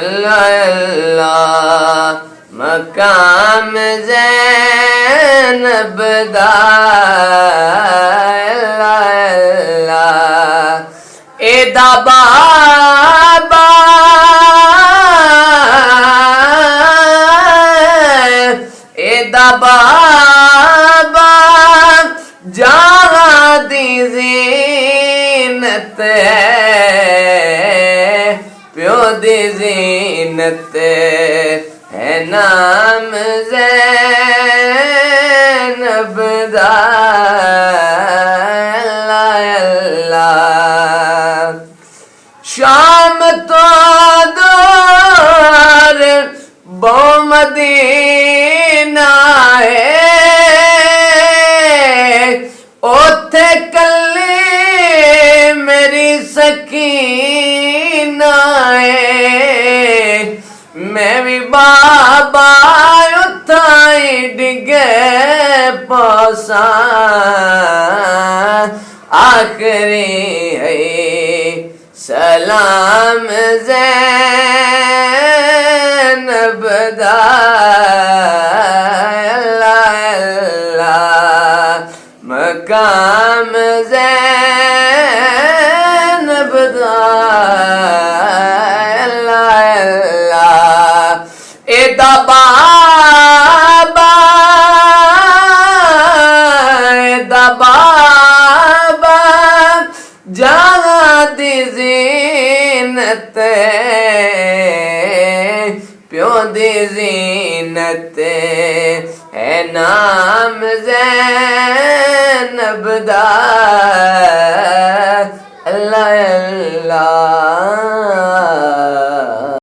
अल्लाह अल्लाह मकाम ज़ैनब दा अल्लाह अल्लाह एदा बाबा एदा बाबा जहां दी ज़ीनत प्यो दी ज़ीनत है नाम ज़ैनब दा अल्लाह अल्लाह शाम तो दूर बो मदीना है ओथे कल्ली मेरी सकीना है मैं भी बाबा उठाई डिगे पासा आखरी है सलाम ज़ैनब दा अल्लाह अल्लाह मकाम ज़ैनब दा अल्लाह अल्लाह एदा बाबा जहां दी ज़ीनत प्यो दी ज़ीनत है नाम ज़ैनब दा अल्लाह अल्लाह।